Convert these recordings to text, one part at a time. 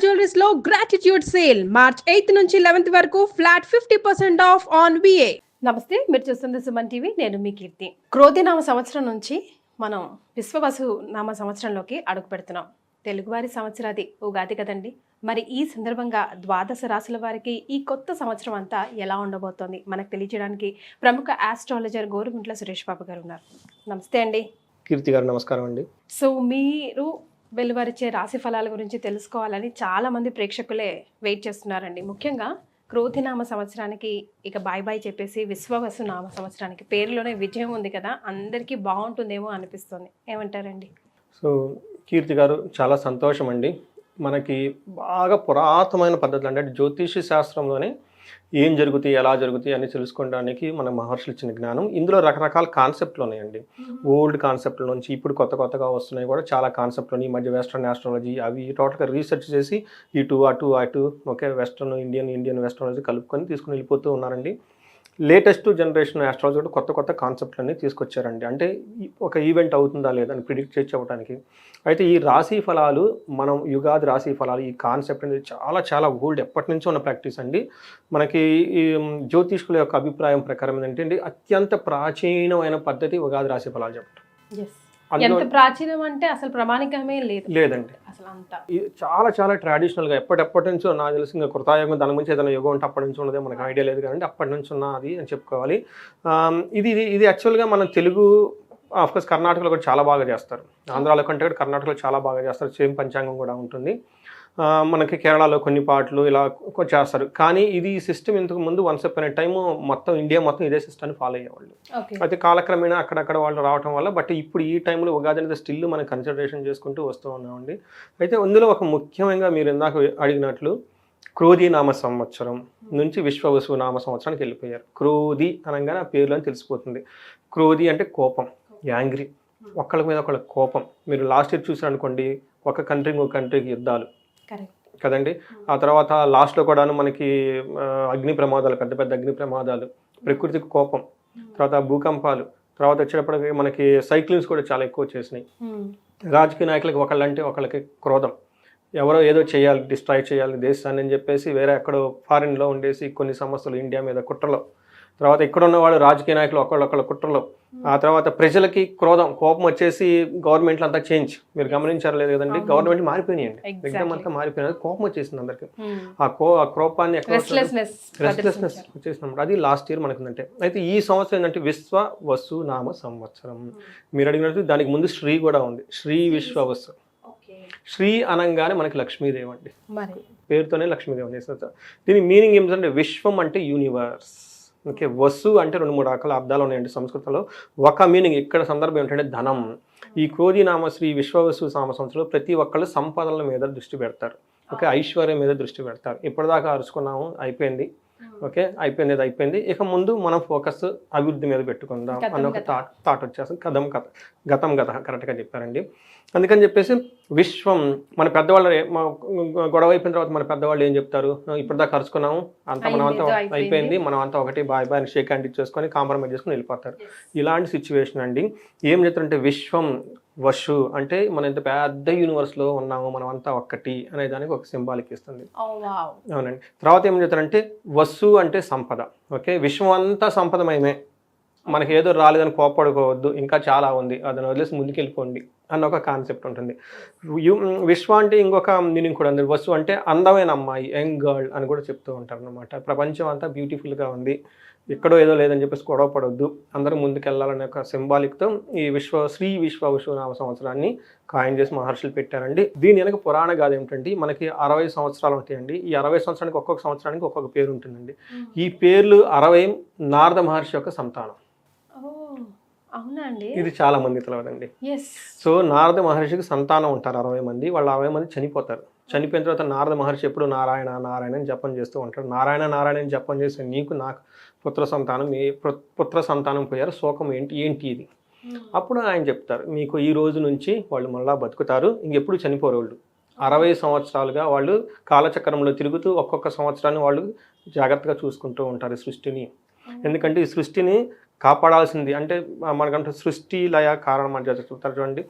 Jewelleries లో gratitude sale March 8 నుంచి 11th వరకు ఫ్లాట్ 50% ఆఫ్ ఆన్ విఏ. నమస్తే, మీరు చూస్తుంది సుమన్ టీవీ. నేను మీ కీర్తి. క్రోధినామ సంవత్సరం నుంచి మనం విశ్వవసు నామ సంవత్సరంలోకి అడుగు పెడుతున్నాం. తెలుగువారి సంవత్సరాది ఉగాది కదండి. మరి ఈ సందర్భంగా ద్వాదశ రాశుల వారికి ఈ కొత్త సంవత్సరం అంతా ఎలా ఉండబోతోంది మనకు తెలియజేయడానికి ప్రముఖ ఆస్ట్రాలజర్ గోరుగుంట్ల సురేష్ బాబు గారు ఉన్నారు. నమస్తే అండి. కీర్తి గారు నమస్కారం అండి. సో మీరు వెలువరిచే రాశి ఫలాల గురించి తెలుసుకోవాలని చాలా మంది ప్రేక్షకులే వెయిట్ చేస్తున్నారండి. ముఖ్యంగా క్రోధినామ సంవత్సరానికి ఇక బాయ్ బాయ్ చెప్పేసి విశ్వవసు నామ సంవత్సరానికి పేరులోనే విజయం ఉంది కదా, అందరికీ బాగుంటుందేమో అనిపిస్తుంది. ఏమంటారండి? సో కీర్తి గారు చాలా సంతోషం అండి. మనకి బాగా పురాతనమైన పద్ధతులు అంటే జ్యోతిష శాస్త్రంలోనే ఏం జరుగుతాయి, ఎలా జరుగుతాయి అని తెలుసుకోవడానికి మన మహర్షులు ఇచ్చిన జ్ఞానం. ఇందులో రకరకాల కాన్సెప్ట్లు ఉన్నాయండి. ఓల్డ్ కాన్సెప్ట్ల నుంచి ఇప్పుడు కొత్తగా వస్తున్నాయి కూడా చాలా కాన్సెప్ట్లు. ఈ మధ్య వెస్ట్రన్ ఆస్ట్రాలజీ అవి టోటల్గా రీసెర్చ్ చేసి ఇటు అటు ఓకే వెస్ట్రన్ ఇండియన్ వెస్ట్రాలజీ కలుపుకొని తీసుకుని వెళ్ళిపోతూ ఉన్నారండి. లేటెస్ట్ జనరేషన్ ఆస్ట్రాలజీ కూడా కొత్త కాన్సెప్ట్లన్నీ తీసుకొచ్చారండి. అంటే ఒక ఈవెంట్ అవుతుందా లేదా అని ప్రిడిక్ట్ చేసి చెప్పడానికి. అయితే ఈ రాశి ఫలాలు, మనం యుగాది రాశి ఫలాలు, ఈ కాన్సెప్ట్ అనేది చాలా ఓల్డ్, ఎప్పటి నుంచో ఉన్న ప్రాక్టీస్ అండి. మనకి ఈ జ్యోతిష్కుల యొక్క అభిప్రాయం ప్రకారం ఏంటంటే అత్యంత ప్రాచీనమైన పద్ధతి ఉగాది రాశి ఫలాలు చెప్పడం. ఎంత ప్రాచీనం అంటే అసలు ప్రామాణికమే లేదండి. అసలు అంతా చాలా ట్రెడిషనల్గా ఎప్పటి నుంచో నాకు తెలిసి ఇంకా కృతాయుగం దాని గురించి ఏదైనా యుగం అంటే అప్పటి నుంచి ఉన్నదే మనకు ఐడియా లేదు కానీ అప్పటి నుంచి ఉన్నది అని చెప్పుకోవాలి. ఇది యాక్చువల్గా మన తెలుగు ఆఫ్కోర్స్ కర్ణాటకలో కూడా చాలా బాగా చేస్తారు. ఆంధ్రాలో కంటే కూడా కర్ణాటకలో చాలా బాగా చేస్తారు. సేమ్ పంచాంగం కూడా ఉంటుంది. మనకి కేరళలో కొన్ని పాటలు ఇలా చేస్తారు. కానీ ఇది సిస్టమ్ ఇంతకు ముందు once upon a time India మొత్తం ఇదే సిస్టమ్ని ఫాలో అయ్యేవాళ్ళు. అయితే కాలక్రమేణా అక్కడక్కడ వాళ్ళు రావడం వల్ల బట్ ఇప్పుడు ఈ టైంలో ఉగాది అనేది స్టిల్ మనం కన్సిడరేషన్ చేసుకుంటూ వస్తూ ఉన్నామండి. అయితే అందులో ఒక ముఖ్యంగా మీరు ఇందాక అడిగినట్లు క్రోధి నామ సంవత్సరం నుంచి విశ్వవసు నామ సంవత్సరానికి వెళ్ళిపోయారు. క్రోధి అనగానే ఆ పేరులో తెలిసిపోతుంది. క్రోధి అంటే కోపం, యాంగ్రీ, ఒకళ్ళ మీద ఒకళ్ళ కోపం. మీరు లాస్ట్ ఇయర్ చూసారు అనుకోండి, ఒక కంట్రీకి యుద్ధాలు కదండి. ఆ తర్వాత లాస్ట్లో కూడా మనకి అగ్ని ప్రమాదాలు, పెద్ద అగ్ని ప్రమాదాలు, ప్రకృతికి కోపం, తర్వాత భూకంపాలు, తర్వాత వచ్చేటప్పటికి మనకి సైక్లిన్స్ కూడా చాలా ఎక్కువ చేసినాయి. రాజకీయ నాయకులకి ఒకళ్ళంటే ఒకళ్ళకి క్రోధం, ఎవరో ఏదో చేయాలి, డిస్ట్రాయ్ చేయాలి దేశాన్ని అని చెప్పేసి వేరే ఎక్కడో ఫారిన్లో ఉండేసి కొన్ని సంస్థలు ఇండియా మీద కుట్రలో, తర్వాత ఇక్కడ ఉన్న వాళ్ళు రాజకీయ నాయకులు ఒకళ్ళొకళ్ళ కుట్రలో, ఆ తర్వాత ప్రజలకి కోపం వచ్చేసి గవర్నమెంట్లు అంతా చేంజ్. మీరు గమనించారు లేదు కదండి, గవర్నమెంట్ మారిపోయినాయండి, ఎగ్జామ్ అంతా మారిపోయినది, కోపం వచ్చేసింది అందరికి. ఆ కోపాన్ని రెస్ట్లెస్నెస్ వచ్చేసినప్పుడు అది లాస్ట్ ఇయర్ మనకు ఉందంటే. అయితే ఈ సంవత్సరం ఏంటంటే విశ్వవసు నామ సంవత్సరం. మీరు అడిగినట్టు దానికి ముందు శ్రీ కూడా ఉంది. శ్రీ విశ్వవసు. శ్రీ అనంగానే మనకి లక్ష్మీదేవి అండి, పేరుతోనే లక్ష్మీదేవి చేస్తారు. దీని మీనింగ్ ఏమిటంటే విశ్వం అంటే యూనివర్స్. ఓకే, వసు అంటే 2-3 రకాల అర్థాలు ఉన్నాయండి సంస్కృతంలో. ఒక మీనింగ్ ఇక్కడ సందర్భం ఏంటంటే ధనం. ఈ క్రోధి నామ శ్రీ విశ్వవసు నామ సంవత్సరంలో ప్రతి ఒక్కళ్ళు సంపదల మీద దృష్టి పెడతారు. ఓకే, ఐశ్వర్యం మీద దృష్టి పెడతారు. ఇప్పటిదాకా అరుచుకున్నాము, అయిపోయింది. ఓకే, అయిపోయింది. ఇక ముందు మనం ఫోకస్ అభివృద్ధి మీద పెట్టుకుందాం అన్న ఒక థాట్ వచ్చేస్తుంది. గతం కరెక్ట్గా చెప్పారండి. అందుకని చెప్పేసి విశ్వం, మన పెద్దవాళ్ళు గొడవ అయిపోయిన తర్వాత మన పెద్దవాళ్ళు ఏం చెప్తారు, ఇప్పటిదాకా అరుచుకున్నాము, మనం అంతా అయిపోయింది, మనం అంతా ఒకటి బాయ్ అని షేక్ హ్యాండ్ ఇచ్చేసుకొని కాంప్రమైజ్ చేసుకుని వెళ్ళిపోతారు. ఇలాంటి సిచ్యువేషన్ అండి. ఏం చెప్తారంటే విశ్వం వసు అంటే మనం ఇంత పెద్ద యూనివర్స్లో ఉన్నాము, మనం అంతా ఒక్కటి అనే దానికి ఒక సింబాలిక్ ఇస్తుంది. అవునండి. తర్వాత ఏం చెప్తారంటే వసు అంటే సంపద. ఓకే, విశ్వం అంతా సంపదమయమే, మనకి ఏదో రాలేదని కోపడుకోవద్దు, ఇంకా చాలా ఉంది, అదని వదిలేసి ముందుకెళ్ళిపోండి అన్న ఒక కాన్సెప్ట్ ఉంటుంది. విశ్వ అంటే ఇంకొక మీనింగ్ కూడా ఉంది. వసు అంటే అందమైన అమ్మాయి, యంగ్ గర్ల్ అని కూడా చెప్తూ ఉంటారు అనమాట. ప్రపంచం అంతా బ్యూటిఫుల్గా ఉంది, ఎక్కడో ఏదో లేదని చెప్పేసి గొడవ పడవద్దు, అందరూ ముందుకెళ్ళాలనే ఒక సింబాలిక్తో ఈ శ్రీ విశ్వవసు నామ సంవత్సరాన్ని కాయిన్ చేసి మహర్షులు పెట్టారండి. దీని వెనక పురాణ గాథ ఏమిటంటే మనకి 60 సంవత్సరాలు ఉంటాయండి. ఈ 60 సంవత్సరానికి ఒక్కొక్క సంవత్సరానికి ఒక్కొక్క పేరు ఉంటుందండి. ఈ పేర్లు 60 నారద మహర్షి యొక్క సంతానం. ఇది చాలా మంది తెలియదండి. సో నారద మహర్షికి సంతానం ఉంటారు 60 మంది. వాళ్ళు 60 మంది చనిపోతారు. చనిపోయిన తర్వాత నారద మహర్షి ఎప్పుడు నారాయణ అని జపం చేస్తూ ఉంటారు. నారాయణ అని జపం చేస్తే నీకు నాకు పుత్ర సంతానం పోయారు, శోకం ఏంటి ఇది. అప్పుడు ఆయన చెప్తారు, మీకు ఈ రోజు నుంచి వాళ్ళు మళ్ళా బతుకుతారు, ఇంకెప్పుడు చనిపోరు. వాళ్ళు 60 సంవత్సరాలుగా వాళ్ళు కాలచక్రంలో తిరుగుతూ ఒక్కొక్క సంవత్సరాన్ని వాళ్ళు జాగ్రత్తగా చూసుకుంటూ ఉంటారు సృష్టిని. ఎందుకంటే ఈ సృష్టిని కాపాడాల్సింది అంటే మనకంటే సృష్టి లయ కారణం అని చెప్తారు చూడండి.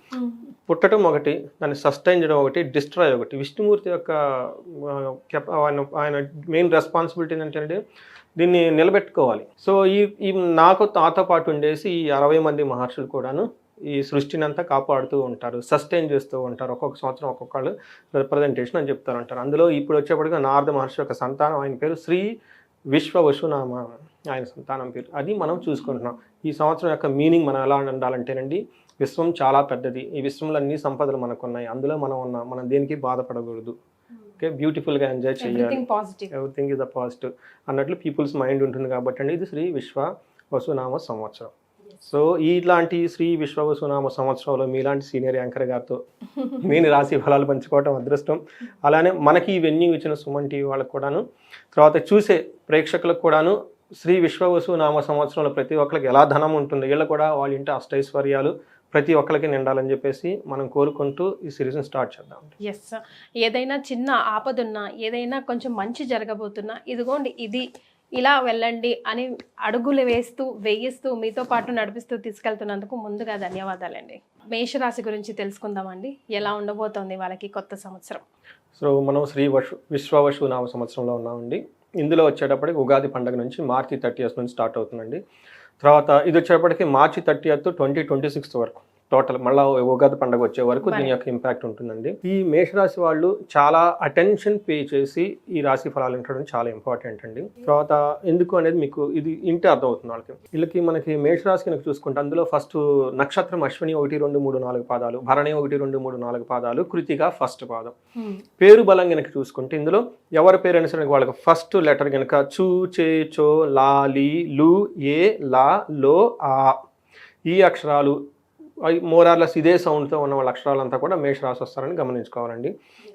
పుట్టడం ఒకటి, దాన్ని సస్టైన్ చేయడం ఒకటి, డిస్ట్రాయ్ ఒకటి. విష్ణుమూర్తి యొక్క ఆయన మెయిన్ రెస్పాన్సిబిలిటీ ఏంటంటే దీన్ని నిలబెట్టుకోవాలి. సో ఈ నాతో పాటు ఉండేసి ఈ 60 మంది మహర్షులు కూడాను ఈ సృష్టిని అంతా కాపాడుతూ ఉంటారు, సస్టైన్ చేస్తూ ఉంటారు. ఒక్కొక్క సంవత్సరం ఒక్కొక్కళ్ళు రిప్రజెంటేషన్ అని చెప్తారు అంటారు. అందులో ఇప్పుడు వచ్చేప్పటికీ నారద మహర్షి యొక్క సంతానం, ఆయన పేరు శ్రీ విశ్వవసునామ, ఆయన సంతానం పేరు. అది మనం చూసుకుంటున్నాం. ఈ సంవత్సరం యొక్క మీనింగ్ మనం ఎలా ఉండాలంటేనండి, విశ్వం చాలా పెద్దది, ఈ విశ్వంలో అన్ని సంపదలు మనకు ఉన్నాయి, అందులో మనం ఉన్నాం, మనం దేనికి బాధపడకూడదు, ఓకే, బ్యూటిఫుల్గా ఎంజాయ్ చేయాలి, ఎవ్రీథింగ్ ఇస్ ద పాజిటివ్ అన్నట్లు పీపుల్స్ మైండ్ ఉంటుంది. కాబట్టి అండి ఇది శ్రీ విశ్వవసునామ సంవత్సరం. సో ఇలాంటి శ్రీ విశ్వవసునామ సంవత్సరంలో మీలాంటి సీనియర్ యాంకర్ గారితో నేను రాశి ఫలాలు పంచుకోవటం అదృష్టం. అలానే మనకి ఈ వెన్యూ ఇచ్చిన సుమన్ టీవీ వాళ్ళకు కూడాను, తర్వాత చూసే ప్రేక్షకులకు కూడాను శ్రీ విశ్వవసునామ సంవత్సరంలో ప్రతి ఒక్కరికి ఎలా ధనం ఉంటుంది, వీళ్ళు కూడా వాళ్ళ ఇంటి అష్టైశ్వర్యాలు ప్రతి ఒక్కరికి నిండాలని చెప్పేసి మనం కోరుకుంటూ ఈ సిరీస్ని స్టార్ట్ చేద్దాం. ఎస్, ఏదైనా చిన్న ఆపదున్నా, ఏదైనా కొంచెం మంచి జరగబోతున్నా, ఇదిగోండి ఇది ఇలా వెళ్ళండి అని అడుగులు వేయిస్తూ మీతో పాటు నడిపిస్తూ తీసుకెళ్తున్నందుకు ముందుగా ధన్యవాదాలండి. మేషరాశి గురించి తెలుసుకుందామండి. ఎలా ఉండబోతోంది వాళ్ళకి కొత్త సంవత్సరం? సో మనం శ్రీ విశ్వవసునామ సంవత్సరంలో ఉన్నామండి. ఇందులో వచ్చేటప్పటికి ఉగాది పండుగ నుంచి మార్చి 30th నుంచి స్టార్ట్ అవుతుందండి. తర్వాత ఇది వచ్చేటప్పటికి మార్చి 30th 2026 వరకు టోటల్ మళ్ళీ ఉగాది పండుగ వచ్చే వరకు దీని యొక్క ఇంపాక్ట్ ఉంటుందండి. ఈ మేషరాశి వాళ్ళు చాలా అటెన్షన్ పే చేసి ఈ రాశి ఫలాలు వినడం చాలా ఇంపార్టెంట్ అండి. తర్వాత ఎందుకు అనేది మీకు ఇది ఇంటే అర్థమవుతుంది వాళ్ళకి. వీళ్ళకి మనకి మేషరాశి కనుక చూసుకుంటే అందులో ఫస్ట్ నక్షత్రం అశ్విని 1, 2, 3, 4 పాదాలు, భరణి 1, 2, 3, 4 పాదాలు, కృతిక ఫస్ట్ పాదం. పేరు బలం కనుక చూసుకుంటే ఇందులో ఎవరి పేరు అయినా సరే వాళ్ళకి ఫస్ట్ లెటర్ కనుక చూ, చే, చో, లా, లి, లు, ఏ, లా, లో, ఆ ఈ అక్షరాలు మోరార్లెస్ ఇదే సౌండ్తో ఉన్న వాళ్ళ అక్షరాలంతా కూడా మేషరాశి వస్తారని గమనించుకోవాలండి.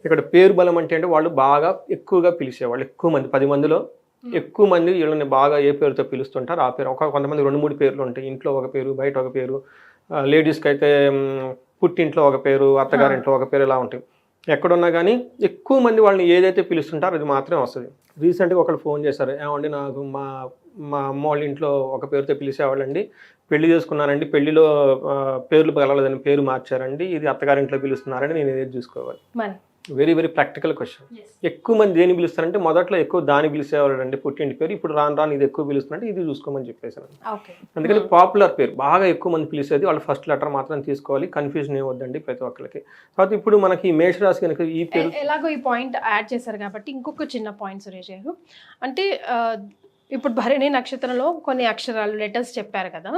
ఇక్కడ పేరు బలం అంటే వాళ్ళు బాగా ఎక్కువగా పిలిచేవాళ్ళు, ఎక్కువ మంది 10 మందిలో ఎక్కువ మంది వీళ్ళని బాగా ఏ పేరుతో పిలుస్తుంటారు ఆ పేరు. కొంతమంది 2-3 పేర్లు ఉంటాయి, ఇంట్లో ఒక పేరు, బయట ఒక పేరు, లేడీస్కి అయితే పుట్టింట్లో ఒక పేరు, అత్తగారింట్లో ఒక పేరు, ఇలా ఉంటాయి. ఎక్కడున్నా కానీ ఎక్కువ మంది వాళ్ళని ఏదైతే పిలుస్తుంటారో అది మాత్రమే వస్తుంది. రీసెంట్గా ఒకళ్ళు ఫోన్ చేశారు, ఏమండి నాకు మా అమ్మ వాళ్ళ ఇంట్లో ఒక పేరుతో పిలిచేవాళ్ళండి, పెళ్లి చేసుకున్నానండి, పెళ్లిలో పేర్లు కలవలేదని పేరు మార్చారండి, ఇది అత్తగారింట్లో పిలుస్తున్నారండి, నేను ఏది చూసుకోవాలి. Very very practical question. ఎక్కువ మంది దేని పిలుస్తారంటే మొదట్లో ఎక్కువ దాన్ని పిలిచేవాళ్ళు అండి పుట్టింటి పేరు, ఇప్పుడు రాను ఇది ఎక్కువ పిలుస్తున్నారంటే ఇది చూసుకోమని చెప్పేసాను. అందుకని పాపులర్ పేరు బాగా ఎక్కువ మంది పిలిచేది వాళ్ళు ఫస్ట్ లెటర్ మాత్రం తీసుకోవాలి, కన్ఫ్యూజన్ ఏమొద్దండి ప్రతి ఒక్కరికి. తర్వాత ఇప్పుడు మనకి మేషరాశి కనుక ఈ పేరు ఎలాగో ఈ పాయింట్ యాడ్ చేశారు కాబట్టి ఇంకొక చిన్న పాయింట్ సురేష్ గారు, అంటే ఇప్పుడు భరణి నక్షత్రంలో కొన్ని అక్షరాలు లెటర్స్ చెప్పారు కదా,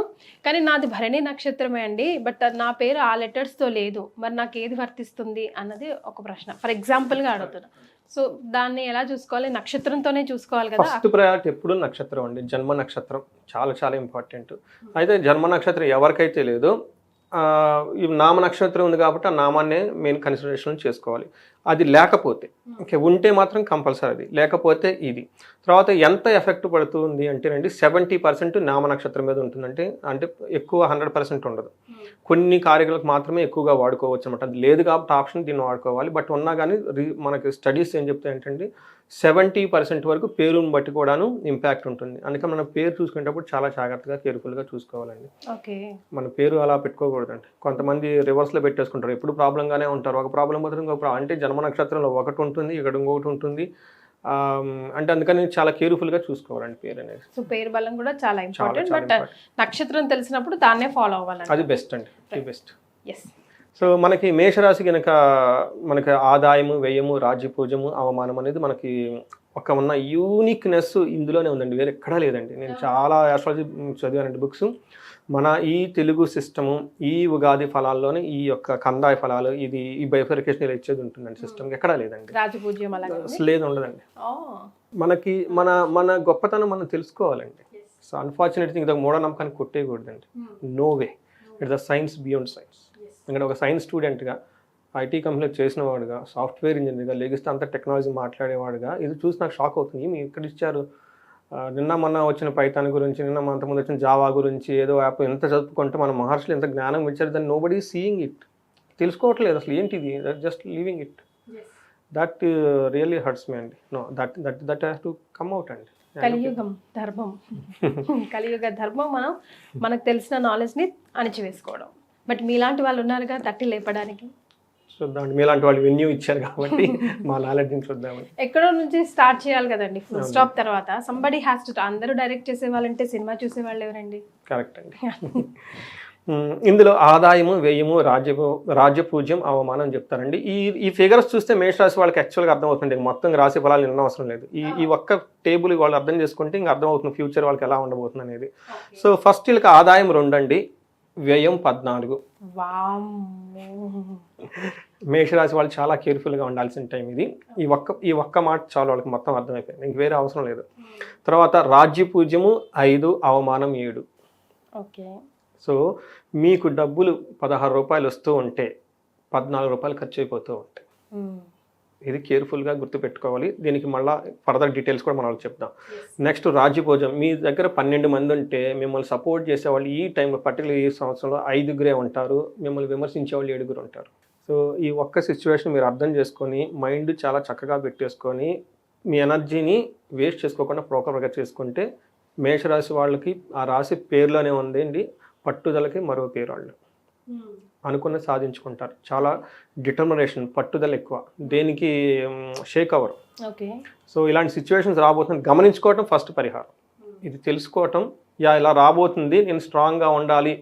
కానీ నాది భరణి నక్షత్రమే అండి, బట్ నా పేరు ఆ లెటర్స్తో లేదు, మరి నాకు ఏది వర్తిస్తుంది అన్నది ఒక ప్రశ్న. ఫర్ ఎగ్జాంపుల్గా అడుగుతున్నా. సో దాన్ని ఎలా చూసుకోవాలి? నక్షత్రంతోనే చూసుకోవాలి కదా. ఫస్ట్ ప్రయారిటీ ఎప్పుడు నక్షత్రం అండి, జన్మ నక్షత్రం చాలా చాలా ఇంపార్టెంట్. అయితే జన్మ నక్షత్రం ఎవరికైతే లేదో ఈ నామ నక్షత్రం ఉంది కాబట్టి ఆ నామాన్నే మెయిన్ కన్సిడరేషన్ చేసుకోవాలి. అది లేకపోతే ఓకే, ఉంటే మాత్రం కంపల్సరీ, అది లేకపోతే ఇది. తర్వాత ఎంత ఎఫెక్ట్ పడుతుంది అంటేనండి 70% నామ నక్షత్రం మీద ఉంటుందంటే, అంటే ఎక్కువ 100% ఉండదు. కొన్ని కార్యక్రమాలకు మాత్రమే ఎక్కువగా వాడుకోవచ్చు అనమాట. అది లేదు కాబట్టి ఆప్షన్ దీన్ని వాడుకోవాలి. బట్ ఉన్నా కానీ మనకి స్టడీస్ ఏం చెప్తాయి ఏంటంటే 70% వరకు పేరుని బట్టి కూడాను ఇంపాక్ట్ ఉంటుంది. అందుకే మన పేరు చూసుకునేటప్పుడు చాలా జాగ్రత్తగా కేర్ఫుల్గా చూసుకోవాలండి. మన పేరు అలా పెట్టుకోకూడదండి. కొంతమంది రివర్స్లో పెట్టేసుకుంటారు, ఎప్పుడు ప్రాబ్లంగానే ఉంటారు. ఒక ప్రాబ్లం పోతే ఇంకొక ప్రాబ్లం, అంటే జన్మ నక్షత్రంలో ఒకటి ఉంటుంది, ఇక్కడ ఇంకొకటి ఉంటుంది. అంటే అందుకని చాలా కేర్ఫుల్గా చూసుకోవాలండి పేరు అనేది. సో పేరు బలం కూడా చాలా ఇంపార్టెంట్, బట్ నక్షత్రం తెలిసినప్పుడు దాన్నే ఫాలో అవ్వాలి, అది బెస్ట్ అండి, బెస్ట్. సో మనకి మేషరాశి కనుక మనకి ఆదాయము, వ్యయము, రాజ్యపూజము, అవమానం అనేది మనకి ఒక ఉన్న యూనిక్నెస్ ఇందులోనే ఉందండి, వేరే ఎక్కడా లేదండి. నేను చాలా ఆస్ట్రాలజీ చదివానండి బుక్స్. మన ఈ తెలుగు సిస్టము ఈ ఉగాది ఫలాల్లోనే ఈ యొక్క కందాయ ఫలాలు ఇది ఈ బైఫర్కేషన్ ఇలా ఇచ్చేది ఉంటుందండి. సిస్టమ్ ఎక్కడా లేదండి, అసలు లేదు, ఉండదండి. మనకి మన గొప్పతనం మనం తెలుసుకోవాలండి. సో అన్ఫార్చునేట్లీ ఇది ఒక మూఢనమ్మకాన్ని కొట్టేయకూడదండి. No way, it's the science beyond science. ఎందుకంటే ఒక సైన్స్ స్టూడెంట్గా, ఐటీ కంపెనీలో చేసిన వాడుగా, సాఫ్ట్వేర్ ఇంజనీర్గా, లెగిస్తే అంత టెక్నాలజీ మాట్లాడేవాడుగా ఇది చూసి నాకు షాక్ అవుతుంది. మీరు ఇక్కడ ఇచ్చారు, నిన్న మొన్న వచ్చిన పైథాన్ గురించి, నిన్న అంతకుముందు వచ్చిన జావా గురించి ఏదో యాప్ ఎంత చదువుకుంటే మన మహర్షులు ఎంత జ్ఞానం ఇచ్చారు, దాన్ని నో బడీ సీయింగ్ ఇట్. తెలుసుకోవట్లేదు అసలు ఏంటిది, just leaving it. That really hurts me అండి. No that has to come out అండి. కలియుగం ధర్మం కలియుగ ధర్మం మనకు తెలిసిన నాలెడ్జ్ని అణిచివేసుకోవడం. బట్ మీలాంటి వాళ్ళు ఉన్నారుగా తట్టి లేపడానికి. చూద్దామండి, మీలాంటి వాళ్ళు వెన్యూ ఇచ్చారు కాబట్టి మా నాలెడ్జ్ని చూద్దామండి. ఎక్కడో నుంచి స్టార్ట్ చేయాలి కదండి, ఫుల్ స్టాప్ తర్వాత సంబడి హ్యాస్ టు. అందరూ డైరెక్ట్ చేసేవాళ్ళంటే సినిమా చూసేవాళ్ళు ఎవరండి? కరెక్ట్ అండి. ఇందులో ఆదాయము, వ్యయము, రాజ్యపూజ్యం, అవమానం చెప్తారండి. ఈ ఫిగర్స్ చూస్తే మేషరాశి వాళ్ళకి యాక్చువల్గా అర్థమవుతుంది. మొత్తం రాశి ఫలాలు వినడం అవసరం లేదు. ఈ ఒక్క టేబుల్ వాళ్ళు అర్థం చేసుకుంటే ఇంకా అర్థమవుతుంది ఫ్యూచర్ వాళ్ళకి ఎలా ఉండబోతుంది అనేది. సో ఫస్ట్ వీళ్ళకి ఆదాయం 2 అండి, వ్యయం 14. మేషరాశి వాళ్ళు చాలా కేర్ఫుల్గా ఉండాల్సిన టైం ఇది. ఈ ఒక్క మాట చాలు వాళ్ళకి మొత్తం అర్థమైపోయింది, ఇంక వేరే అవసరం లేదు. తర్వాత రాజ్యపూజ్యము 5, అవమానం 7. ఓకే. సో మీకు డబ్బులు 16 రూపాయలు వస్తూ ఉంటే 14 రూపాయలు ఖర్చు అయిపోతూ ఉంటాయి. ఇది కేర్ఫుల్గా గుర్తుపెట్టుకోవాలి. దీనికి మళ్ళీ ఫర్దర్ డీటెయిల్స్ కూడా మనం చెప్దాం. నెక్స్ట్ రాజ్యభోజం. మీ దగ్గర 12 మంది ఉంటే మిమ్మల్ని సపోర్ట్ చేసేవాళ్ళు ఈ టైంలో పర్టికులర్ ఈ సంవత్సరంలో 5 ఉంటారు, మిమ్మల్ని విమర్శించేవాళ్ళు 7 ఉంటారు. సో ఈ ఒక్క సిచ్యువేషన్ మీరు అర్థం చేసుకొని మైండ్ చాలా చక్కగా పెట్టేసుకొని మీ ఎనర్జీని వేస్ట్ చేసుకోకుండా ప్రోపర్గా చేసుకుంటే మేషరాశి వాళ్ళకి ఆ రాశి పేరులోనే ఉందండి, పట్టుదలకి మరో పేరు. వాళ్ళు అనుకున్న సాధించుకుంటారు. చాలా డిటర్మినేషన్, పట్టుదల ఎక్కువ, దేనికి షేక్ అవ్వరు. ఓకే. సో ఇలాంటి సిచ్యువేషన్స్ రాబోతుంది గమనించుకోవటం ఫస్ట్ పరిహారం. ఇది తెలుసుకోవటం, ఇలా రాబోతుంది, నేను స్ట్రాంగ్గా ఉండాలి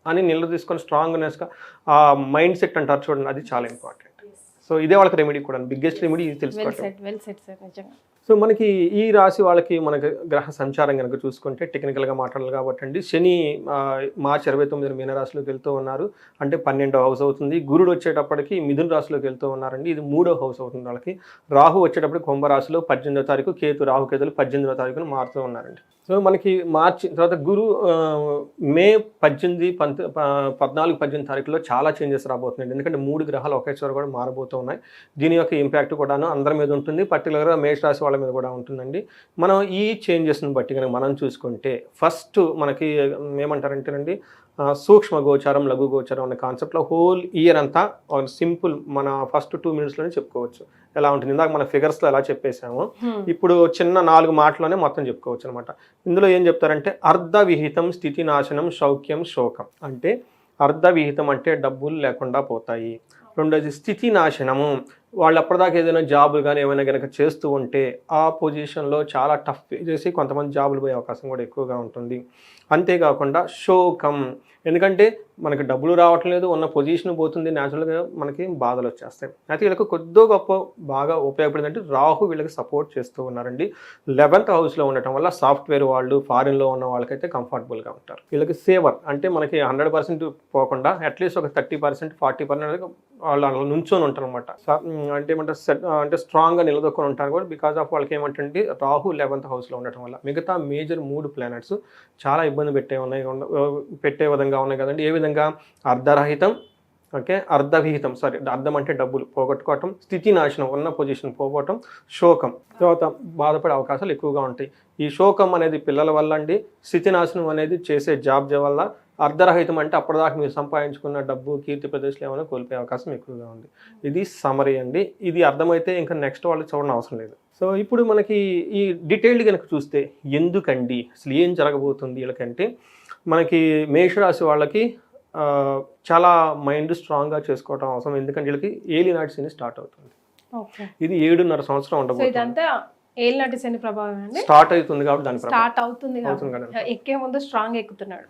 అని తీసుకొని స్ట్రాంగ్నెస్గా ఆ మైండ్ సెట్ అంటారు చూడండి, అది చాలా ఇంపార్టెంట్. సో ఇదే వాళ్ళకి రెమెడీ కూడా, బిగ్గెస్ట్ రెమెడీ ఇది తెలుసుకోవటం. సో మనకి ఈ రాశి వాళ్ళకి మనకి గ్రహ సంచారం కనుక చూసుకుంటే టెక్నికల్గా మాట్లాడాలి కాబట్టి అండి, శని మార్చి 29 మీనరాశిలోకి వెళ్తూ ఉన్నారు, అంటే 12వ హౌస్ అవుతుంది. గురుడు వచ్చేటప్పటికి మిథున రాశిలోకి వెళ్తూ ఉన్నారండి, ఇది 3వ హౌస్ అవుతుంది వాళ్ళకి. రాహు వచ్చేటప్పటికి కుంభరాశిలో 18వ తారీఖు, రాహుకేతులు 18వ తారీఖున మారుతూ ఉన్నారండి. సో మనకి మార్చి తర్వాత మే 18, 14, 18 తారీఖులో చాలా చేంజెస్ రాబోతున్నాయి. ఎందుకంటే 3 గ్రహాలు ఒకేసారి కూడా మారబోతూ ఉన్నాయి. దీని యొక్క ఇంపాక్ట్ కూడాను అందరి మీద ఉంటుంది, పర్టికులర్గా మేషరాశి వాళ్ళ మీద కూడా ఉంటుందండి. మనం ఈ చేంజెస్ని బట్టి కనుక మనం చూసుకుంటే ఫస్ట్ మనకి ఏమంటారంటేనండి, సూక్ష్మ గోచారం, లఘు గోచారం అనే కాన్సెప్ట్లో హోల్ ఇయర్ అంతా సింపుల్ మన ఫస్ట్ 2 మినిట్స్లోనే చెప్పుకోవచ్చు ఎలా ఉంటుంది. ఇందాక మన ఫిగర్స్లో ఎలా చెప్పేసాము, ఇప్పుడు చిన్న 4 మాటలోనే మొత్తం చెప్పుకోవచ్చు అనమాట. ఇందులో ఏం చెప్తారంటే అర్ధవిహితం, స్థితి నాశనం, సౌఖ్యం, శోకం. అంటే అర్ధవిహితం అంటే డబ్బులు లేకుండా పోతాయి. రెండోది స్థితి నాశనము, వాళ్ళు అప్పటిదాకా ఏదైనా జాబులు కానీ ఏమైనా కనుక చేస్తూ ఉంటే ఆ పొజిషన్లో చాలా టఫ్ చేసి కొంతమంది జాబులు పోయే అవకాశం కూడా ఎక్కువగా ఉంటుంది. అంతేకాకుండా శోకం, ఎందుకంటే మనకి డబ్బులు రావట్లేదు, ఉన్న పొజిషన్ పోతుంది, న్యాచురల్గా మనకి బాధలు వచ్చేస్తాయి. అయితే వీళ్ళకి కొద్దో గొప్ప బాగా ఉపయోగపడింది అంటే రాహు వీళ్ళకి సపోర్ట్ చేస్తూ ఉన్నారండి. 11th హౌస్లో ఉండటం వల్ల సాఫ్ట్వేర్ వాళ్ళు, ఫారిన్లో ఉన్న వాళ్ళకైతే కంఫర్టబుల్గా ఉంటారు. వీళ్ళకి సేవర్ అంటే మనకి 100% పోకుండా అట్లీస్ట్ ఒక 30%, 40% వాళ్ళు అలా నుంచొని ఉంటారు అనమాట. అంటే అంటే స్ట్రాంగ్గా నిలదొక్కుని ఉంటారు కూడా, బికాస్ ఆఫ్ వాళ్ళకి ఏమంటే రాహు 11th హౌస్లో ఉండటం వల్ల. మిగతా మేజర్ 3 ప్లానెట్స్ చాలా ఇబ్బంది పెట్టే విధంగా ఉన్నాయి కదండి. ఏ విధంగా? అర్ధరహితం, ఓకే, అర్ధవిహితం, అర్ధం అంటే డబ్బులు పోగొట్టుకోవటం, స్థితి నాశనం, ఉన్న పొజిషన్ పోగొట్టడం, శోకం, తర్వాత బాధపడే అవకాశాలు ఎక్కువగా ఉంటాయి. ఈ శోకం అనేది పిల్లల వల్ల అండి, స్థితి నాశనం అనేది చేసే జాబ్ వల్ల, అర్ధరహితం అంటే అప్పటిదాకా మీరు సంపాదించుకున్న డబ్బు, కీర్తి ప్రదేశాలు ఏమైనా కోల్పోయే అవకాశం ఎక్కువగా ఉంది. ఇది సమరీ అండి. ఇది అర్థమైతే ఇంకా నెక్స్ట్ వాళ్ళు చూడడం అవసరం లేదు. సో ఇప్పుడు మనకి ఈ డీటెయిల్డ్ కనుక చూస్తే ఎందుకండి అసలు ఏం జరగబోతుంది వీళ్ళకంటే, మనకి మేషరాశి వాళ్ళకి చాలా మైండ్ స్ట్రాంగ్గా చేసుకోవడం అవసరం. ఎందుకంటే వీళ్ళకి ఏలినాటి శని స్టార్ట్ అవుతుంది. ఇది 7.5 సంవత్సరం ఉండబోతుంది. ఏలినాటి శని ప్రభావం స్టార్ట్ అవుతుంది కాబట్టి దాని స్టార్ట్ అవుతుంది ఎక్కే ముందు స్ట్రాంగ్ ఎక్కుతున్నాడు.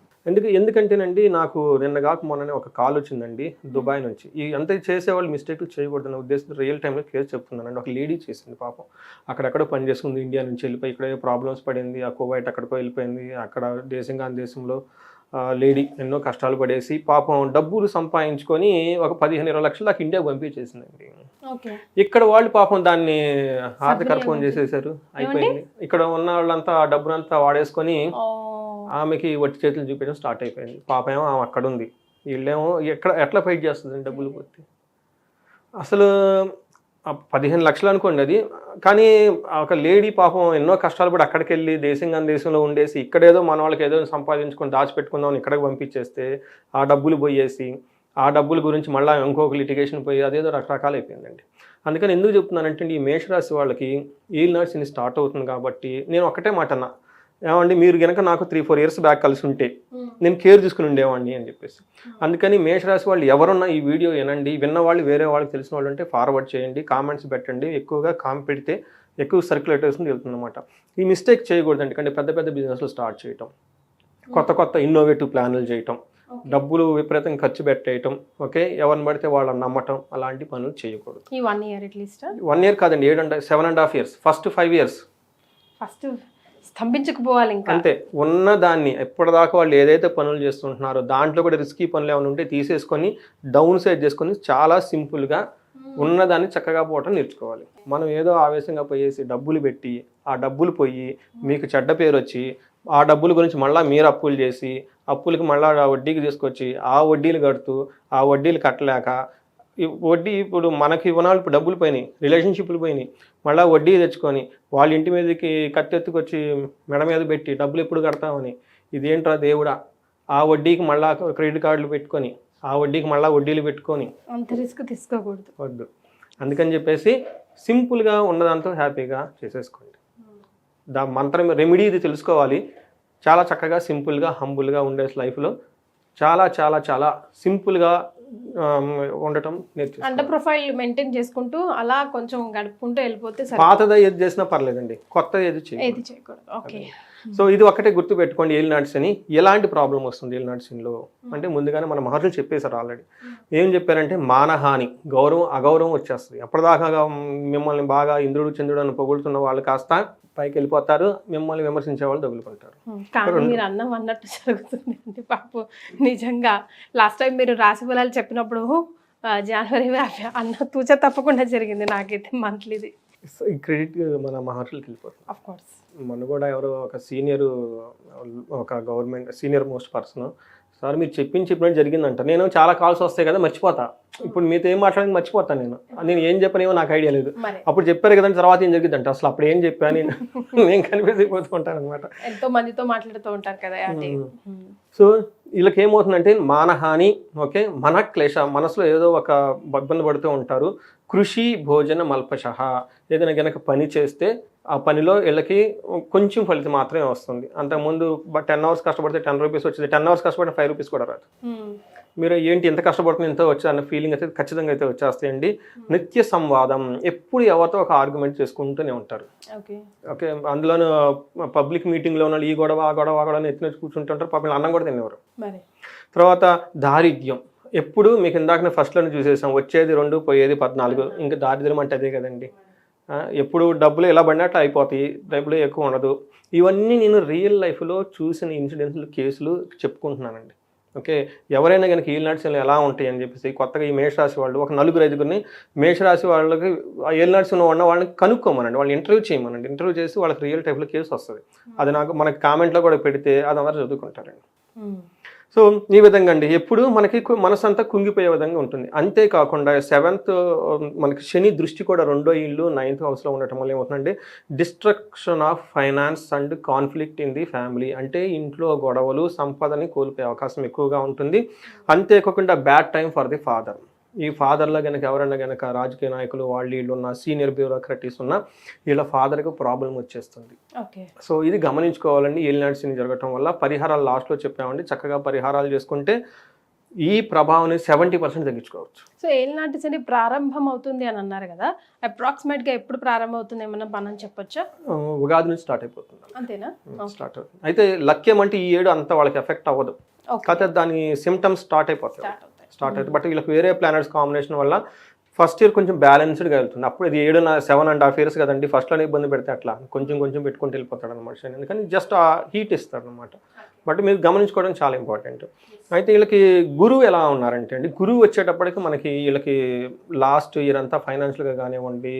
ఎందుకంటేనండి నాకు నిన్నగాక మొన్ననే ఒక కాల్ వచ్చిందండి దుబాయ్ నుంచి. ఈ అంతా చేసేవాళ్ళు మిస్టేక్లు చేయకూడదన్న ఉద్దేశంతో రియల్ టైంలో కేసు చెప్తున్నానండి. ఒక లేడీ చేసింది పాపం, అక్కడెక్కడో పని చేసుకుంది, ఇండియా నుంచి వెళ్ళిపోయి ఇక్కడ ప్రాబ్లమ్స్ పడింది, ఆ కువైట్ అక్కడికో వెళ్ళిపోయింది, అక్కడ దేశంలో లేడీ ఎన్నో కష్టాలు పడేసి పాపం డబ్బులు సంపాదించుకొని ఒక 15-20 లక్షలు దాకా ఇండియాకు పంపించేసిందండి. ఇక్కడ వాళ్ళు పాపం దాన్ని ఆర్థికర్పం చేసేసారు, అయిపోయింది. ఇక్కడ ఉన్న వాళ్ళంతా ఆ డబ్బునంతా వాడేసుకొని ఆమెకి వట్టి చేతులు చూపించడం స్టార్ట్ అయిపోయింది. పాప ఏమో ఆమె అక్కడ ఉంది, వీళ్ళేమో ఎట్లా ఫైట్ చేస్తుంది డబ్బులు పోతే. అసలు 15 లక్షలు అనుకోండి అది, కానీ ఒక లేడీ పాపం ఎన్నో కష్టాలు పడి అక్కడికి వెళ్ళి దేశంలో ఉండేసి ఇక్కడేదో మన వాళ్ళకి ఏదో సంపాదించుకొని దాచిపెట్టుకుందామని ఇక్కడికి పంపించేస్తే ఆ డబ్బులు పోయేసి ఆ డబ్బుల గురించి మళ్ళీ ఇంకొక లిటిగేషన్ పోయి అదేదో రకరకాలు అయిపోయిందండి. అందుకని ఎందుకు చెప్తున్నానంటే ఈ మేషరాశి వాళ్ళకి ఏలినాటి శని స్టార్ట్ అవుతుంది కాబట్టి నేను ఒక్కటే మాట అన్నా, ఏమండి మీరు కనుక నాకు 3-4 ఇయర్స్ బ్యాక్ కలిసి ఉంటే నేను కేర్ తీసుకుని ఉండేవాడిని అని చెప్పేసి. అందుకని మేషరాశి వాళ్ళు ఎవరున్నా ఈ వీడియో వినండి, విన్న వాళ్ళు వేరే వాళ్ళకి తెలిసిన వాళ్ళు ఉంటే ఫార్వర్డ్ చేయండి, కామెంట్స్ పెట్టండి, ఎక్కువగా కామెంట్ పెడితే ఎక్కువ సర్క్యులేటర్స్ని వెళ్తుంది అనమాట. ఈ మిస్టేక్ చేయకూడదు, ఎందుకంటే పెద్ద పెద్ద బిజినెస్లు స్టార్ట్ చేయటం, కొత్త కొత్త ఇన్నోవేటివ్ ప్లాన్లు చేయటం, డబ్బులు విపరీతంగా ఖర్చు పెట్టేయటం, ఓకే, ఎవరిని పడితే వాళ్ళని నమ్మటం, అలాంటి పనులు చేయకూడదు. ఈ 1 year అట్లీస్ట్ 1 year కాదండి, 7.5 years, ఫస్ట్ 5 years ఫస్ట్ స్తంభించకపోవాలి ఇంకా. అంతే, ఉన్నదాన్ని ఎప్పటిదాకా వాళ్ళు ఏదైతే పనులు చేస్తుంటున్నారో దాంట్లో కూడా రిస్కీ పనులు ఏమైనా ఉంటే తీసేసుకొని డౌన్ సైడ్ చేసుకొని చాలా సింపుల్గా ఉన్నదాన్ని చక్కగా పోవటం నేర్చుకోవాలి. మనం ఏదో ఆవేశంగా పోయేసి డబ్బులు పెట్టి ఆ డబ్బులు పోయి మీకు చెడ్డ పేరు వచ్చి ఆ డబ్బుల గురించి మళ్ళీ మీరు అప్పులు చేసి అప్పులకి మళ్ళీ వడ్డీకి తీసుకొచ్చి ఆ వడ్డీలు కడుతూ ఆ వడ్డీలు కట్టలేక వడ్డీ ఇప్పుడు మనకి ఇవ్వనాలు ఇప్పుడు డబ్బులు పోయినాయి, రిలేషన్షిప్లు పోయినాయి, మళ్ళీ వడ్డీ తెచ్చుకొని వాళ్ళ ఇంటి మీదకి కత్తెత్తుకొచ్చి మెడ మీద పెట్టి డబ్బులు ఎప్పుడు కడతామని, ఇదేంట్రా దేవుడా, ఆ వడ్డీకి మళ్ళీ క్రెడిట్ కార్డులు పెట్టుకొని ఆ వడ్డీకి మళ్ళీ వడ్డీలు పెట్టుకొని అంత రిస్క్ తీసుకోకూడదు, వద్దు. అందుకని చెప్పేసి సింపుల్గా ఉన్నదాంతో హ్యాపీగా చేసేసుకోండి. మంత్రం రెమెడీ ఇది తెలుసుకోవాలి. చాలా చక్కగా సింపుల్గా హంబుల్గా ఉండే లైఫ్లో చాలా చాలా చాలా సింపుల్గా ఉండటం నేర్చుకోవాలి. అంటే ప్రొఫైల్ మెయింటైన్ చేసుకుంటూ అలా కొంచెం గడుపుకుంటూ వెళ్ళిపోతే పాతది ఏది చేసినా పర్లేదండి, కొత్తది ఏది చేయకూడదు. ఓకే, సో ఇది ఒకటే గుర్తు పెట్టుకోండి. ఏలినాటి శని ఎలాంటి ప్రాబ్లం వస్తుంది ఏలినాటి శనిలో అంటే ముందుగానే మన మహర్షులు చెప్పేశారు ఆల్రెడీ. ఏం చెప్పారంటే మానహాని, గౌరవం అగౌరవం వచ్చేస్తుంది. అప్పటిదాకా మిమ్మల్ని బాగా ఇంద్రుడు చంద్రుడు అని పొగుడుతున్న వాళ్ళు కాస్త పైకి వెళ్ళిపోతారు, మిమ్మల్ని విమర్శించే వాళ్ళు తగులుకుంటారు. కానీ మీరు అన్నట్టు జరుగుతుంది అంటే పాపం నిజంగా. లాస్ట్ టైం మీరు రాశి ఫలాలు చెప్పినప్పుడు జనవరి అన్న తూచ తప్పకుండా జరిగింది నాకైతే మంత్లీది. ఈ క్రెడిట్ మన మహర్షులకి వెళ్ళిపోతుంది. ఆఫ్ కోర్స్ మన కూడా ఎవరో ఒక government senior most person, sir మీరు చెప్పినట్టు జరిగిందంట. నేను చాలా కాల్స్ వస్తాయి కదా మర్చిపోతా, ఇప్పుడు మీతో ఏం మాట్లాడి మర్చిపోతాను, నేను ఏం చెప్పనేమో నాకు ఐడియా లేదు. అప్పుడు చెప్పారు కదండి తర్వాత ఏం జరిగిందంట, అసలు అప్పుడు ఏం చెప్పాను నేను కనిపిసిపోతూ ఉంటాను అనమాట. ఎంతో మందితో మాట్లాడుతూ ఉంటారు కదా. సో వీళ్ళకి ఏమవుతుందంటే మానహాని, ఓకే, మన క్లేశ, మనసులో ఏదో ఒక ఇబ్బంది పడుతూ ఉంటారు. కృషి భోజన మల్పశః, ఏదైనా కనుక పని చేస్తే ఆ పనిలో వీళ్ళకి కొంచెం ఫలితం మాత్రమే వస్తుంది. అంతకుముందు 10 hours కష్టపడితే 10 rupees వచ్చేది, 10 hours కష్టపడితే 5 rupees కూడా రాదు. మీరు ఏంటి ఎంత కష్టపడుతుంది ఎంతో వచ్చి అన్న ఫీలింగ్ అయితే ఖచ్చితంగా అయితే వచ్చేస్తాయండి. నిత్య సంవాదం, ఎప్పుడు ఎవరితో ఒక ఆర్గ్యుమెంట్ చేసుకుంటూనే ఉంటారు. ఓకే, అందులోనూ పబ్లిక్ మీటింగ్లో ఉన్న ఈ గొడవ ఆ గొడవ ఆ గొడవ ఎత్తిన కూర్చుంటుంటారు, పాపం అన్నం కూడా తినేవారు. తర్వాత దారిద్ర్యం, ఎప్పుడు మీకు ఇందాక ఫస్ట్లోనే చూసేసాం, వచ్చేది 2 పోయేది 14, ఇంకా దారిద్ర్యం అంటే అదే కదండి. ఎప్పుడు డబ్బులు ఎలా పడినట్లు అయిపోతాయి, డబ్బులు ఎక్కువ ఉండదు. ఇవన్నీ నేను రియల్ లైఫ్లో చూసిన ఇన్సిడెంట్స్లు కేసులు చెప్పుకుంటున్నానండి. ఓకే, ఎవరైనా కనుక ఏలినాటి శనులు ఎలా ఉంటాయి అని చెప్పేసి కొత్తగా ఈ మేషరాశి వాళ్ళు ఒక 4-5 మేషరాశి వాళ్ళకి ఏలినాటి శని ఉన్న వాళ్ళని కనుక్కోమనండి, వాళ్ళని ఇంటర్వ్యూ చేయమనండి. ఇంటర్వ్యూ చేసి వాళ్ళకి రియల్ టైప్లో కేసు వస్తుంది. అది నాకు మనకి కామెంట్లో కూడా పెడితే అది అందరూ చదువుకుంటారండి. సో ఈ విధంగా అండి ఎప్పుడు మనకి మనసు అంతా కుంగిపోయే విధంగా ఉంటుంది. అంతేకాకుండా 7th మనకి శని దృష్టి కూడా 2వ ఇల్లు 9th హౌస్లో ఉండటం వల్ల ఏమవుతుందంటే destruction of finance and conflict in the family, అంటే ఇంట్లో గొడవలు, సంపదని కోల్పోయే అవకాశం ఎక్కువగా ఉంటుంది. అంతేకాకుండా bad time for the father. ఈ ఫాదర్లో కనుక ఎవరైనా కనుక రాజకీయ నాయకులు వీళ్ళు ఉన్న సీనియర్ బ్యూరోక్రటీస్ ఉన్న వీళ్ళ ఫాదర్కి ప్రాబ్లం వచ్చేస్తుంది. సో ఇది గమనించుకోవాలండి. ఏలినాటి శని జరగటం వల్ల పరిహారాలు లాస్ట్లో చెప్పామండి, చక్కగా పరిహారాలు చేసుకుంటే ఈ ప్రభావాన్ని 70% తగ్గించుకోవచ్చు. సో ఏలినాటి శని ప్రారంభం అవుతుంది అని అన్నారు కదా, అప్రాక్సిమేట్గా ఎప్పుడు ప్రారంభం అవుతుంది ఏమన్నా మనం చెప్పొచ్చా? ఉగాది నుంచి స్టార్ట్ అయిపోతుంది. అంతేనా? స్టార్ట్ అవుతుంది. అయితే లక్ష్యం అంటే ఈ ఏడు అంతా వాళ్ళకి ఎఫెక్ట్ అవ్వదు, కాకపోతే దాని సిమ్టమ్స్ స్టార్ట్ అవుతుంది. బట్ వీళ్ళకి వేరే ప్లానెట్స్ కాంబినేషన్ వల్ల ఫస్ట్ ఇయర్ కొంచెం బ్యాలెన్స్డ్గా వెళ్తుంది. అప్పుడు ఇది 7.5 years కదండి, ఫస్ట్లోనే ఇబ్బంది పెడితే అట్లా కొంచెం కొంచెం పెట్టుకుంటూ వెళ్ళిపోతాడు అనమాట శని. ఎందుకని జస్ట్ ఆ హీట్ ఇస్తాడు అనమాట. బట్ మీరు గమనించుకోవడం చాలా ఇంపార్టెంట్. అయితే వీళ్ళకి గురువు ఎలా ఉన్నారంటే అండి, గురువు వచ్చేటప్పటికి మనకి వీళ్ళకి లాస్ట్ ఇయర్ అంతా ఫైనాన్షియల్గా కానివ్వండి,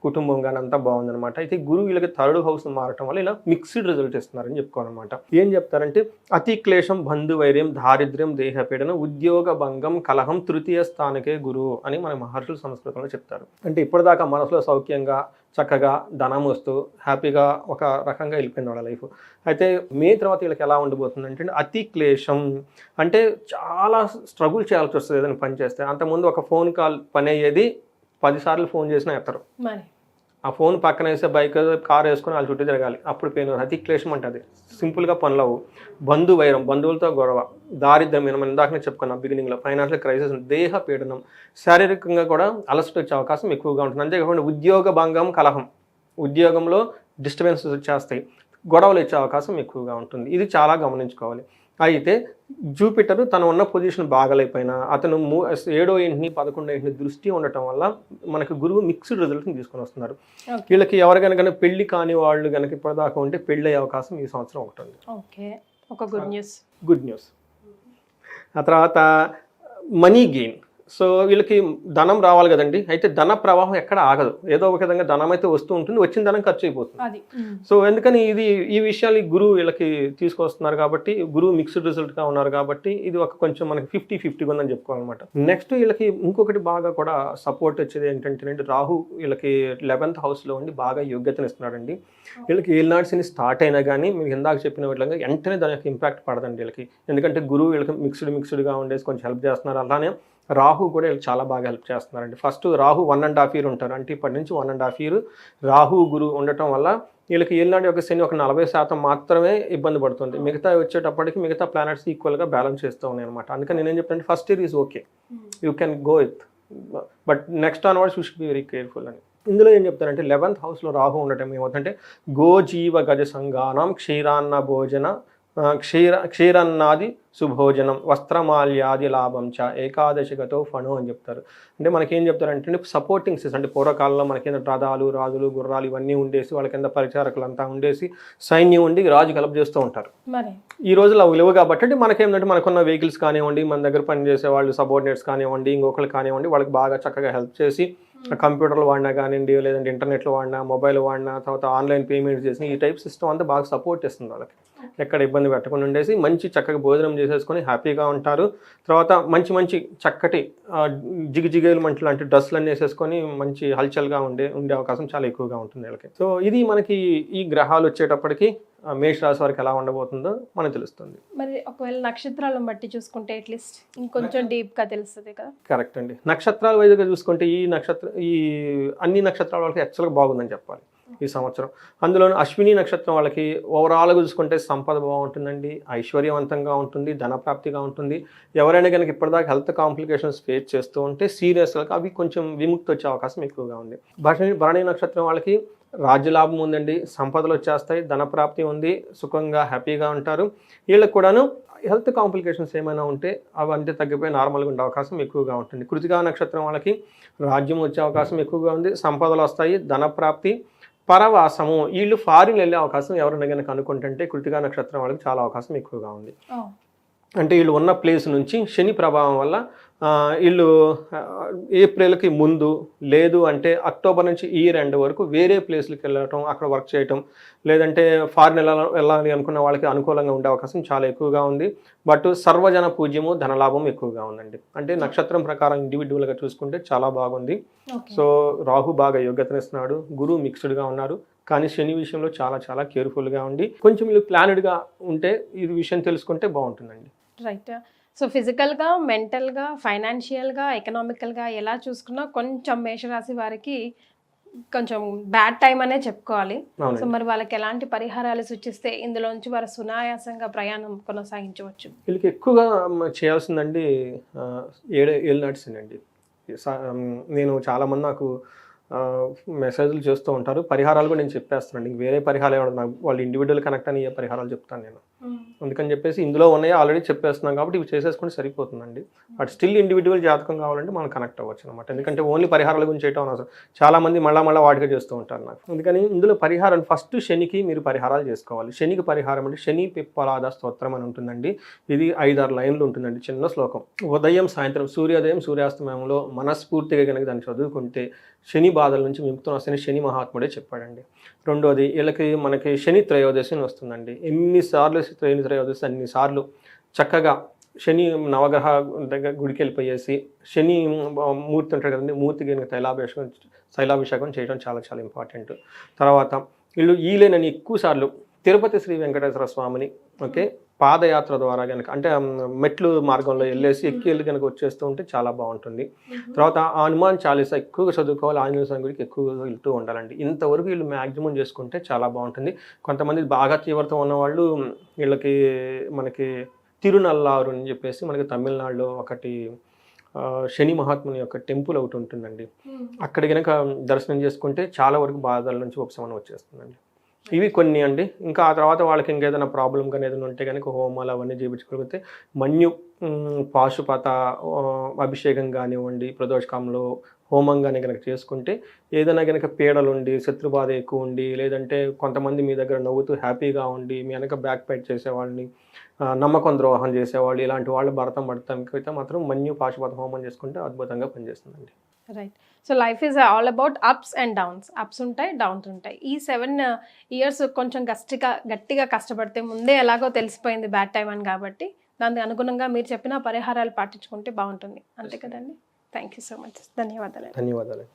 కుటుంబం కానీ అంతా బాగుందనమాట. అయితే గురువు వీళ్ళకి 3rd house మారటం వల్ల ఇలా మిక్స్డ్ రిజల్ట్ ఇస్తున్నారని చెప్పుకోవాలన్నమాట. ఏం చెప్తారంటే అతి క్లేశం, బంధువైర్యం, దారిద్ర్యం, దేహపీడన, ఉద్యోగ భంగం, కలహం, 3వ స్థానికే గురువు అని మన మహర్షులు సంస్కృతంలో చెప్తారు. అంటే ఇప్పటిదాకా మనసులో సౌఖ్యంగా చక్కగా ధనం వస్తూ హ్యాపీగా ఒక రకంగా వెళ్ళిపోయింది వాళ్ళ లైఫ్. అయితే మే తర్వాత వీళ్ళకి ఎలా ఉండబోతుంది అంటే అతి క్లేశం, అంటే చాలా స్ట్రగుల్ చేయాల్సి వస్తుంది ఏదైనా పని చేస్తే. అంతకుముందు ఒక ఫోన్ కాల్ పని అయ్యేది 10 సార్లు ఫోన్ చేసినా ఎత్తరు. మరి ఆ ఫోన్ పక్కన వేసే బైక్ కార్ వేసుకొని వాళ్ళ చుట్టూ తిరగాలి, అప్పుడు పెయిన్. అతి క్లేశం ఉంటుంది, సింపుల్గా పనులవు. వైరం, బంధువులతో గొడవ, దారిద్ర్యం, మనం ఇందాకనే చెప్పుకున్నాం బిగినింగ్లో, ఫైనాన్షియల్ క్రైసిస్, దేహ పీడనం, శారీరకంగా కూడా అలసట వచ్చే అవకాశం ఎక్కువగా ఉంటుంది. అంతేకాకుండా ఉద్యోగ భంగం, కలహం, ఉద్యోగంలో డిస్టర్బెన్సెస్ వచ్చేస్తాయి, గొడవలు ఇచ్చే అవకాశం ఎక్కువగా ఉంటుంది. ఇది చాలా గమనించుకోవాలి. అయితే జూపిటర్ తను ఉన్న పొజిషన్ బాగలేకపోయినా అతను 7వ ఇంటిని 11వ ఇంటిని దృష్టి ఉండటం వల్ల మనకు గురువు మిక్స్డ్ రిజల్ట్ని తీసుకొని వస్తున్నారు. వీళ్ళకి ఎవరికైనా పెళ్లి కాని వాళ్ళు కనుక ఇప్పటిదాకా ఉంటే పెళ్ళి అయ్యే అవకాశం ఈ సంవత్సరం ఉంటుంది. ఓకే, ఒక గుడ్ న్యూస్. ఆ తర్వాత మనీ గెయిన్. సో వీళ్ళకి ధనం రావాలి కదండి, అయితే ధన ప్రవాహం ఎక్కడ ఆగదు, ఏదో ఒక విధంగా ధనం అయితే వస్తూ ఉంటుంది, వచ్చిన ధనం ఖర్చు అయిపోతుంది. సో ఎందుకని ఈ విషయాలు గురువు వీళ్ళకి తీసుకొస్తున్నారు కాబట్టి, గురువు మిక్స్డ్ రిజల్ట్గా ఉన్నారు కాబట్టి ఇది ఒక కొంచెం మనకి 50-50 ఉందని చెప్పుకోవాలన్నమాట. నెక్స్ట్ వీళ్ళకి ఇంకొకటి బాగా కూడా సపోర్ట్ వచ్చేది ఏంటంటే, రాహు వీళ్ళకి 11th హౌస్లో ఉండి బాగా యోగ్యతను ఇస్తున్నాడండి. వీళ్ళకి ఏలినాడ్స్ని స్టార్ట్ అయినా కానీ మీకు ఇందాక చెప్పిన విధంగా వెంటనే దాని యొక్క ఇంపాక్ట్ పడదండి వీళ్ళకి, ఎందుకంటే గురువు వీళ్ళకి మిక్స్డ్గా ఉండేసి కొంచెం హెల్ప్ చేస్తున్నారు. అలానే రాహు కూడా వీళ్ళకి చాలా బాగా హెల్ప్ చేస్తున్నారండి. ఫస్ట్ రాహు 1.5 year ఉంటారు, అంటే ఇప్పటి నుంచి 1.5 year రాహు గురువు ఉండటం వల్ల వీళ్ళకి ఏలినాడు యొక్క శని ఒక 40% మాత్రమే ఇబ్బంది పడుతుంది, మిగతా వచ్చేటప్పటికి మిగతా ప్లానెట్స్ ఈక్వల్గా బ్యాలెన్స్ చేస్తూ ఉన్నాయి అనమాట. అందుకని నేనేం చెప్తానంటే, first year is okay, you can go with, but next onwards you should be very careful అని. ఇందులో ఏం చెప్తారంటే, 11th హౌస్లో రాహు ఉండటం ఏమవుతుందంటే, గోజీవ గజ సంఘానం క్షీరాన్న భోజన క్షీరన్నాది సుభోజనం వస్త్రమాల్యాది లాభం చ ఏకాదశిగతో ఫణు అని చెప్తారు. అంటే మనకేం చెప్తారంటే, సపోర్టింగ్ సిస్టమ్, అంటే పూర్వకాలంలో మనకి రథాలు, రాజులు, గుర్రాలు ఇవన్నీ ఉండేసి వాళ్ళ కింద పరిచారకులు అంతా ఉండేసి సైన్యం ఉండి రాజు కలప చేస్తూ ఉంటారు. ఈ రోజులు అవి లేవు కాబట్టి, అంటే మనకేంటంటే మనకున్న వెహికల్స్ కానివ్వండి, మన దగ్గర పనిచేసే వాళ్ళు సబార్డినేట్స్ కానివ్వండి, ఇంకొకరు కానివ్వండి, వాళ్ళకి బాగా చక్కగా హెల్ప్ చేసి కంప్యూటర్లు వాడినా కానివ్వండి, లేదంటే ఇంటర్నెట్లో వాడినా, మొబైల్ వాడినా, తర్వాత ఆన్లైన్ పేమెంట్స్ చేసిన ఈ టైప్ సిస్టమ్ అంతా బాగా సపోర్ట్ ఇస్తుంది వాళ్ళకి. ఎక్కడ ఇబ్బంది పెట్టకుండా ఉండేసి మంచి చక్కగా భోజనం చేసేసుకొని హ్యాపీగా ఉంటారు. తర్వాత మంచి చక్కటి జిగేలు మంచి లాంటి డ్రెస్సులు అన్నీ వేసేసుకొని మంచి హల్చల్గా ఉండే అవకాశం చాలా ఎక్కువగా ఉంటుంది వీళ్ళకి. సో ఇది మనకి ఈ గ్రహాలు వచ్చేటప్పటికి మేష రాశి వారికి ఎలా ఉండబోతుందో మనకు తెలుస్తుంది. మరి ఒకవేళ నక్షత్రాలను బట్టి చూసుకుంటే అట్లీస్ట్ ఇంకొంచెం డీప్గా తెలుస్తుంది కదా. కరెక్ట్ అండి. నక్షత్రాల వైజ్గా చూసుకుంటే ఈ అన్ని నక్షత్రాల వాళ్ళకి యాక్చువల్గా బాగుందని చెప్పాలి ఈ సంవత్సరం. అందులోనూ అశ్విని నక్షత్రం వాళ్ళకి ఓవరాల్గా చూసుకుంటే సంపద బాగుంటుందండి, ఐశ్వర్యవంతంగా ఉంటుంది, ధనప్రాప్తిగా ఉంటుంది. ఎవరైనా కనుక ఇప్పటిదాకా హెల్త్ కాంప్లికేషన్స్ ఫేస్ చేస్తూ ఉంటే సీరియస్గా అవి కొంచెం విముక్తి వచ్చే అవకాశం ఎక్కువగా ఉంది. భరణి నక్షత్రం వాళ్ళకి రాజ్యలాభం ఉందండి, సంపదలు వచ్చేస్తాయి, ధనప్రాప్తి ఉంది, సుఖంగా హ్యాపీగా ఉంటారు. వీళ్ళకి కూడాను హెల్త్ కాంప్లికేషన్స్ ఏమైనా ఉంటే అవంతా తగ్గిపోయి నార్మల్గా ఉండే అవకాశం ఎక్కువగా ఉంటుంది. కృతికా నక్షత్రం వాళ్ళకి రాజ్యం వచ్చే అవకాశం ఎక్కువగా ఉంది, సంపదలు వస్తాయి, ధనప్రాప్తి, పరవాసము. వీళ్ళు ఫారిన్ వెళ్ళే అవకాశం ఎవరైనా కనుక అనుకుంటుంటే కృతికా నక్షత్రం వాళ్ళకి చాలా అవకాశం ఎక్కువగా ఉంది. అంటే వీళ్ళు ఉన్న ప్లేస్ నుంచి శని ప్రభావం వల్ల వీళ్ళు ఏప్రిల్కి ముందు లేదు అంటే అక్టోబర్ నుంచి ఇయర్ ఎండ్ వరకు వేరే ప్లేస్లకి వెళ్ళటం, అక్కడ వర్క్ చేయటం, లేదంటే ఫారిన్ వెళ్ళాలి అనుకున్న వాళ్ళకి అనుకూలంగా ఉండే అవకాశం చాలా ఎక్కువగా ఉంది. బట్ సర్వజన పూజ్యము, ధనలాభం ఎక్కువగా ఉందండి. అంటే నక్షత్రం ప్రకారం ఇండివిజువల్గా చూసుకుంటే చాలా బాగుంది. సో రాహు బాగా యోగ్యతనిస్తున్నాడు, గురువు మిక్స్డ్గా ఉన్నారు, కానీ శని విషయంలో చాలా కేర్ఫుల్గా ఉండి కొంచెం వీళ్ళు ప్లానెడ్గా ఉంటే ఈ విషయం తెలుసుకుంటే బాగుంటుందండి. రైట్. సో ఫిజికల్గా, మెంటల్గా, ఫైనాన్షియల్గా, ఎకనామికల్గా ఎలా చూసుకున్నా కొంచెం మేషరాశి వారికి కొంచెం బ్యాడ్ టైం అనే చెప్పుకోవాలి. సో మరి వాళ్ళకి ఎలాంటి పరిహారాలు సూచిస్తే ఇందులోంచి వారు సునాయాసంగా ప్రయాణం కొనసాగించవచ్చు? వీళ్ళకి ఎక్కువగా చేయాల్సిందండి ఏలినాడ్స్ అండి. నేను చాలామంది నాకు మెసేజ్లు చేస్తూ ఉంటారు, పరిహారాలు కూడా నేను చెప్పేస్తానండి. వేరే పరిహారాలు ఏమన్నా నాకు వాళ్ళు ఇండివిజువల్ కనెక్ట్ అని పరిహారాలు చెప్తాను నేను. అందుకని చెప్పేసి ఇందులో ఉన్నాయో ఆల్రెడీ చెప్పేస్తున్నాం కాబట్టి ఇవి చేసేసుకుంటే సరిపోతుందండి. బట్ స్టిల్ ఇండివిజువల్ జాతకం కావాలంటే మనం కనెక్ట్ అవ్వచ్చు అనమాట. ఎందుకంటే ఓన్లీ పరిహారాల గురించి చేయటం అవసరం, చాలామంది మళ్ళీ వాటిగా చేస్తూ ఉంటారు నాకు. అందుకని ఇందులో పరిహారం ఫస్ట్ శనికి మీరు పరిహారాలు చేసుకోవాలి. శనికి పరిహారం అంటే శని పిప్పలాద స్తోత్రం అని ఉంటుందండి. ఇది 5-6 లైన్లు ఉంటుందండి, చిన్న శ్లోకం. ఉదయం సాయంత్రం సూర్యోదయం సూర్యాస్తమయంలో మనస్ఫూర్తిగా కనుక దాన్ని చదువుకుంటే శని బాధల నుంచి విముక్తం వస్తేనే శని మహాత్ముడే చెప్పాడండి. రెండోది వీళ్ళకి మనకి శని త్రయోదశి వస్తుందండి. ఎన్నిసార్లు శని త్రయోదశి అన్నిసార్లు చక్కగా శని నవగ్రహ దగ్గర గుడికి వెళ్ళిపోయేసి శని మూర్తి ఉంటాడు కదండి, మూర్తికి తైలాభిషేకం చేయడం చాలా ఇంపార్టెంట్. తర్వాత వీళ్ళు ఈలేనని ఎక్కువ సార్లు తిరుపతి శ్రీ వెంకటేశ్వర స్వామిని పాదయాత్ర ద్వారా కనుక అంటే మెట్లు మార్గంలో వెళ్ళేసి ఎక్కి వెళ్ళి కనుక వచ్చేస్తూ ఉంటే చాలా బాగుంటుంది. తర్వాత ఆ హనుమాన్ చాలీసా ఎక్కువగా చదువుకోవాలి, ఆంజనేయ స్వామి గుడికి ఎక్కువగా వెళ్తూ ఉండాలండి. ఇంతవరకు వీళ్ళు మ్యాక్సిమం చేసుకుంటే చాలా బాగుంటుంది. కొంతమంది బాగా తీవ్రత ఉన్నవాళ్ళు వీళ్ళకి మనకి తిరునల్లారు అని చెప్పేసి మనకి తమిళనాడులో ఒకటి శని మహాత్ముని యొక్క టెంపుల్ ఒకటి ఉంటుందండి. అక్కడ కనుక దర్శనం చేసుకుంటే చాలా వరకు బాధల నుంచి ఉపశమనం వచ్చేస్తుందండి. ఇవి కొన్ని అండి. ఇంకా ఆ తర్వాత వాళ్ళకి ఇంకేదైనా ప్రాబ్లం కానీ ఏదైనా ఉంటే కనుక హోమాలు అవన్నీ చేయించుకోగలిగితే మన్యు పాశుపత అభిషేకం కానివ్వండి, ప్రదోషకాలంలో హోమం కానీ కనుక చేసుకుంటే ఏదైనా కనుక పీడలుండి, శత్రుబాధ ఎక్కువ ఉండి, లేదంటే కొంతమంది మీ దగ్గర నవ్వుతూ హ్యాపీగా ఉండి మీ వెనక బ్యాక్ ఫైట్ చేసేవాళ్ళని, నమ్మకం ద్రోహం చేసేవాళ్ళు, ఇలాంటి వాళ్ళు భరతం పడటానికి అయితే మాత్రం మన్యు పాశుపత హోమం చేసుకుంటే అద్భుతంగా పనిచేస్తుందండి. Right. So life is all about ups and downs. Ups ఉంటాయి, డౌన్స్ ఉంటాయి. ఈ 7 years కొంచెం గట్టిగా కష్టపడితే ముందే ఎలాగో తెలిసిపోయింది బ్యాడ్ టైం అని, కాబట్టి దానికి అనుగుణంగా మీరు చెప్పిన పరిహారాలు పాటించుకుంటే బాగుంటుంది. అంతే కదండి. Thank you so much. ధన్యవాదాలు. ధన్యవాదాలు.